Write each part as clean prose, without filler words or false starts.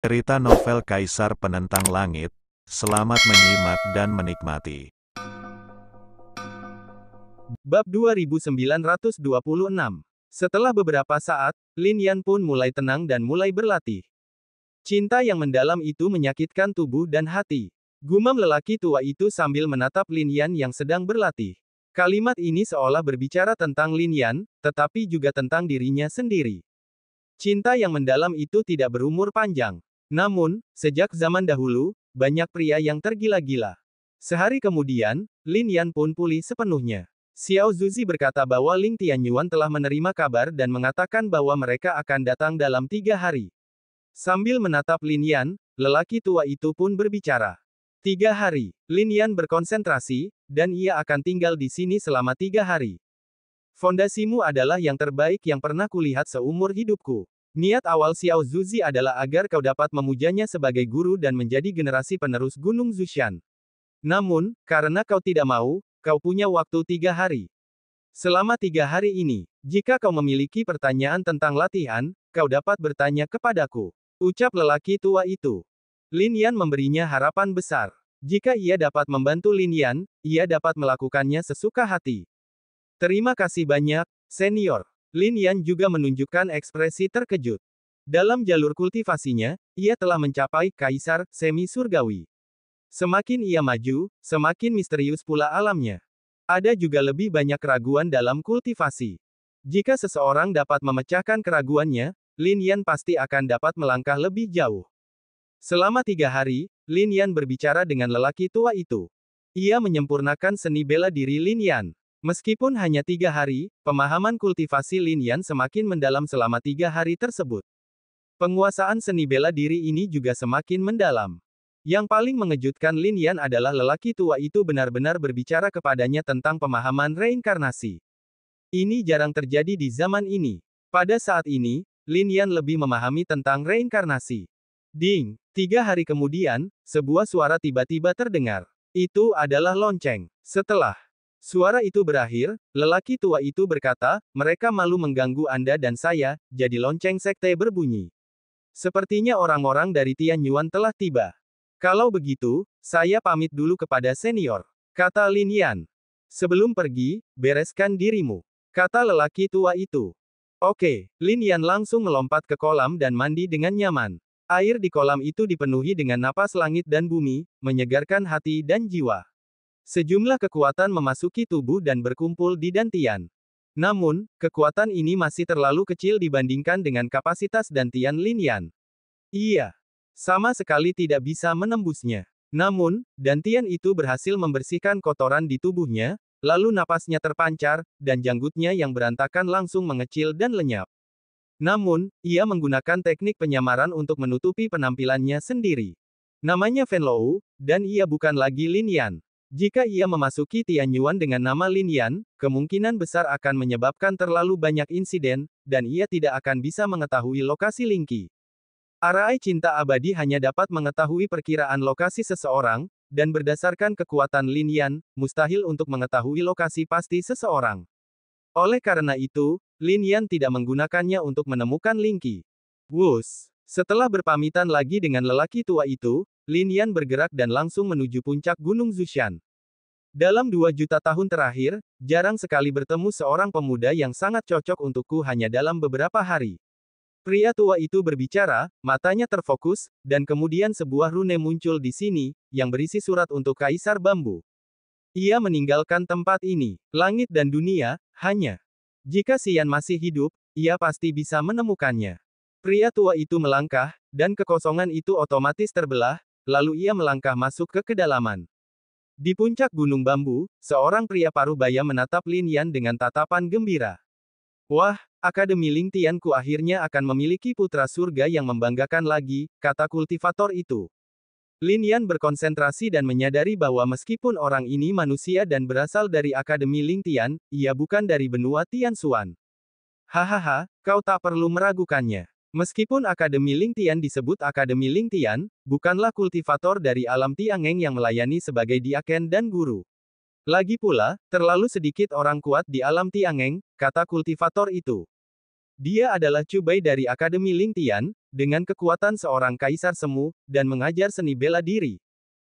Cerita novel Kaisar Penentang Langit. Selamat menyimak dan menikmati. Bab 2926. Setelah beberapa saat, Lin Yan pun mulai tenang dan mulai berlatih. Cinta yang mendalam itu menyakitkan tubuh dan hati. Gumam lelaki tua itu sambil menatap Lin Yan yang sedang berlatih. Kalimat ini seolah berbicara tentang Lin Yan, tetapi juga tentang dirinya sendiri. Cinta yang mendalam itu tidak berumur panjang. Namun, sejak zaman dahulu, banyak pria yang tergila-gila. Sehari kemudian, Lin Yan pun pulih sepenuhnya. Xiao Zuzi berkata bahwa Ling Tianyuan telah menerima kabar dan mengatakan bahwa mereka akan datang dalam 3 hari. Sambil menatap Lin Yan, lelaki tua itu pun berbicara. 3 hari, Lin Yan berkonsentrasi, dan ia akan tinggal di sini selama 3 hari. Fondasimu adalah yang terbaik yang pernah kulihat seumur hidupku. Niat awal Xiao Zuzi adalah agar kau dapat memujanya sebagai guru dan menjadi generasi penerus Gunung Zushan. Namun, karena kau tidak mau, kau punya waktu 3 hari. Selama 3 hari ini, jika kau memiliki pertanyaan tentang latihan, kau dapat bertanya kepadaku. Ucap lelaki tua itu. Lin Yan memberinya harapan besar. Jika ia dapat membantu Lin Yan, ia dapat melakukannya sesuka hati. Terima kasih banyak, senior. Lin Yan juga menunjukkan ekspresi terkejut. Dalam jalur kultivasinya, ia telah mencapai kaisar semi surgawi. Semakin ia maju, semakin misterius pula alamnya. Ada juga lebih banyak keraguan dalam kultivasi. Jika seseorang dapat memecahkan keraguannya, Lin Yan pasti akan dapat melangkah lebih jauh. Selama 3 hari, Lin Yan berbicara dengan lelaki tua itu. Ia menyempurnakan seni bela diri Lin Yan. Meskipun hanya 3 hari, pemahaman kultivasi Lin Yan semakin mendalam selama 3 hari tersebut. Penguasaan seni bela diri ini juga semakin mendalam. Yang paling mengejutkan Lin Yan adalah lelaki tua itu benar-benar berbicara kepadanya tentang pemahaman reinkarnasi. Ini jarang terjadi di zaman ini. Pada saat ini, Lin Yan lebih memahami tentang reinkarnasi. Ding! 3 hari kemudian, sebuah suara tiba-tiba terdengar. Itu adalah lonceng. Setelah suara itu berakhir, lelaki tua itu berkata, mereka malu mengganggu Anda dan saya, jadi lonceng sekte berbunyi. Sepertinya orang-orang dari Tianyuan telah tiba. Kalau begitu, saya pamit dulu kepada senior, kata Lin Yan. Sebelum pergi, bereskan dirimu, kata lelaki tua itu. Oke, Lin Yan langsung melompat ke kolam dan mandi dengan nyaman. Air di kolam itu dipenuhi dengan napas langit dan bumi, menyegarkan hati dan jiwa. Sejumlah kekuatan memasuki tubuh dan berkumpul di dantian. Namun, kekuatan ini masih terlalu kecil dibandingkan dengan kapasitas dantian Lin Yan. Iya. Sama sekali tidak bisa menembusnya. Namun, dantian itu berhasil membersihkan kotoran di tubuhnya, lalu napasnya terpancar, dan janggutnya yang berantakan langsung mengecil dan lenyap. Namun, ia menggunakan teknik penyamaran untuk menutupi penampilannya sendiri. Namanya Fen Lou, dan ia bukan lagi Lin Yan. Jika ia memasuki Tianyuan dengan nama Lin Yan, kemungkinan besar akan menyebabkan terlalu banyak insiden, dan ia tidak akan bisa mengetahui lokasi Lingqi. Arai cinta abadi hanya dapat mengetahui perkiraan lokasi seseorang, dan berdasarkan kekuatan Lin Yan, mustahil untuk mengetahui lokasi pasti seseorang. Oleh karena itu, Lin Yan tidak menggunakannya untuk menemukan Lingqi. Wus! Setelah berpamitan lagi dengan lelaki tua itu, Lin Yan bergerak dan langsung menuju puncak Gunung Zushan. Dalam 2 juta tahun terakhir, jarang sekali bertemu seorang pemuda yang sangat cocok untukku hanya dalam beberapa hari. Pria tua itu berbicara, matanya terfokus, dan kemudian sebuah rune muncul di sini, yang berisi surat untuk Kaisar Bambu. Ia meninggalkan tempat ini, langit dan dunia, hanya. Jika Xian masih hidup, ia pasti bisa menemukannya. Pria tua itu melangkah, dan kekosongan itu otomatis terbelah, lalu ia melangkah masuk ke kedalaman. Di puncak Gunung Bambu, seorang pria paruh baya menatap Lin Yan dengan tatapan gembira. Wah, Akademi Ling Tianku akhirnya akan memiliki putra surga yang membanggakan lagi, kata kultivator itu. Lin Yan berkonsentrasi dan menyadari bahwa meskipun orang ini manusia dan berasal dari Akademi Ling Tian, ia bukan dari benua Tianxuan. Hahaha, kau tak perlu meragukannya. Meskipun Akademi Ling Tian disebut Akademi Ling Tian, bukanlah kultivator dari alam Tiangeng yang melayani sebagai diaken dan guru. Lagi pula, terlalu sedikit orang kuat di alam Tiangeng, kata kultivator itu. Dia adalah Cubai dari Akademi Ling Tian, dengan kekuatan seorang kaisar semu, dan mengajar seni bela diri.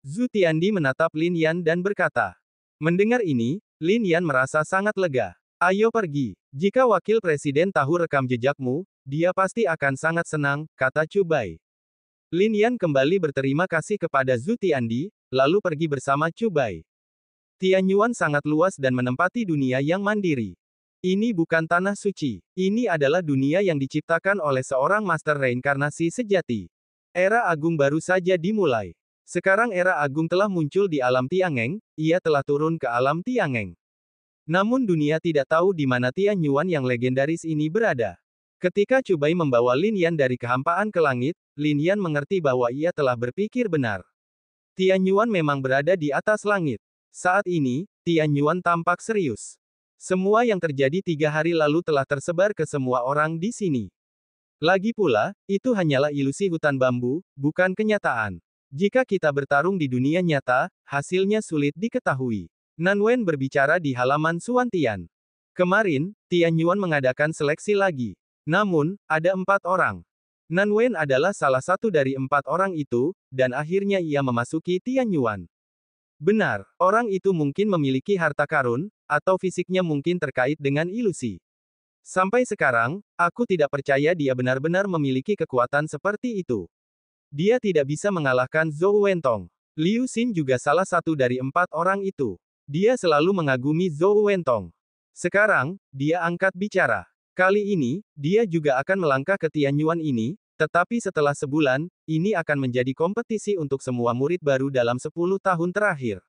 Zhu Tiandi menatap Lin Yan dan berkata. Mendengar ini, Lin Yan merasa sangat lega. Ayo pergi. Jika wakil presiden tahu rekam jejakmu, dia pasti akan sangat senang, kata Cubai. Lin Yan kembali berterima kasih kepada Zhu Tiandi, lalu pergi bersama Cubai. Tianyuan sangat luas dan menempati dunia yang mandiri. Ini bukan tanah suci. Ini adalah dunia yang diciptakan oleh seorang master reinkarnasi sejati. Era agung baru saja dimulai. Sekarang era agung telah muncul di alam Tiangeng, ia telah turun ke alam Tiangeng. Namun dunia tidak tahu di mana Tianyuan yang legendaris ini berada. Ketika Cubai membawa Lin Yan dari kehampaan ke langit, Lin Yan mengerti bahwa ia telah berpikir benar. Tianyuan memang berada di atas langit. Saat ini, Tianyuan tampak serius. Semua yang terjadi 3 hari lalu telah tersebar ke semua orang di sini. Lagi pula, itu hanyalah ilusi hutan bambu, bukan kenyataan. Jika kita bertarung di dunia nyata, hasilnya sulit diketahui. Nanwen berbicara di halaman Suantian. Kemarin, Tianyuan mengadakan seleksi lagi. Namun, ada 4 orang. Nanwen adalah salah satu dari 4 orang itu, dan akhirnya ia memasuki Tianyuan. Benar, orang itu mungkin memiliki harta karun, atau fisiknya mungkin terkait dengan ilusi. Sampai sekarang, aku tidak percaya dia benar-benar memiliki kekuatan seperti itu. Dia tidak bisa mengalahkan Zhou Wentong. Liu Xin juga salah satu dari 4 orang itu. Dia selalu mengagumi Zhou Wentong. Sekarang, dia angkat bicara. Kali ini, dia juga akan melangkah ke Tianyuan ini, tetapi setelah sebulan, ini akan menjadi kompetisi untuk semua murid baru dalam 10 tahun terakhir.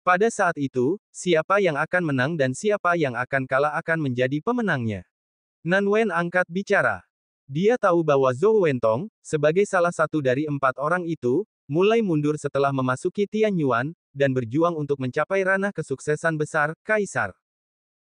Pada saat itu, siapa yang akan menang dan siapa yang akan kalah akan menjadi pemenangnya. Nanwen angkat bicara. Dia tahu bahwa Zhou Wentong, sebagai salah satu dari 4 orang itu, mulai mundur setelah memasuki Tianyuan, dan berjuang untuk mencapai ranah kesuksesan besar, Kaisar.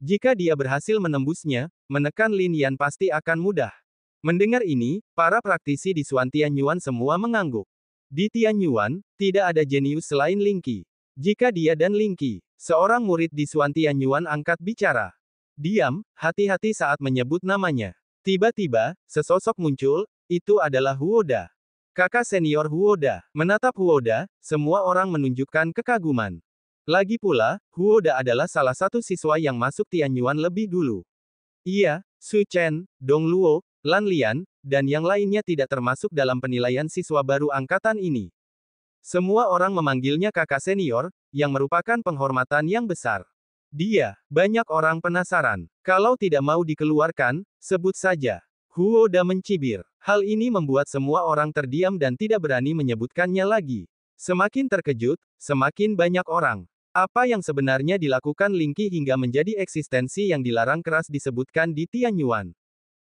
Jika dia berhasil menembusnya, menekan Lin Yan pasti akan mudah. Mendengar ini, para praktisi di Suan Tianyuan semua mengangguk. Di Tianyuan, tidak ada jenius selain Ling Qi. Jika dia dan Ling Qi, seorang murid di Suan Tianyuan angkat bicara. Diam, hati-hati saat menyebut namanya. Tiba-tiba, sesosok muncul, itu adalah Huoda. Kakak senior Huoda. Menatap Huoda, semua orang menunjukkan kekaguman. Lagi pula, Huoda adalah salah satu siswa yang masuk Tianyuan lebih dulu. Ia, Su Chen, Dong Luo, Lan Lian, dan yang lainnya tidak termasuk dalam penilaian siswa baru angkatan ini. Semua orang memanggilnya kakak senior, yang merupakan penghormatan yang besar. Dia, banyak orang penasaran. Kalau tidak mau dikeluarkan, sebut saja. Huoda mencibir. Hal ini membuat semua orang terdiam dan tidak berani menyebutkannya lagi. Semakin terkejut, semakin banyak orang. Apa yang sebenarnya dilakukan Ling Qi hingga menjadi eksistensi yang dilarang keras disebutkan di Tianyuan.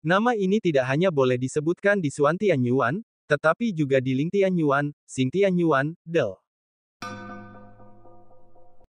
Nama ini tidak hanya boleh disebutkan di Suan Tianyuan, tetapi juga di Ling Tianyuan, Xing Tianyuan, Del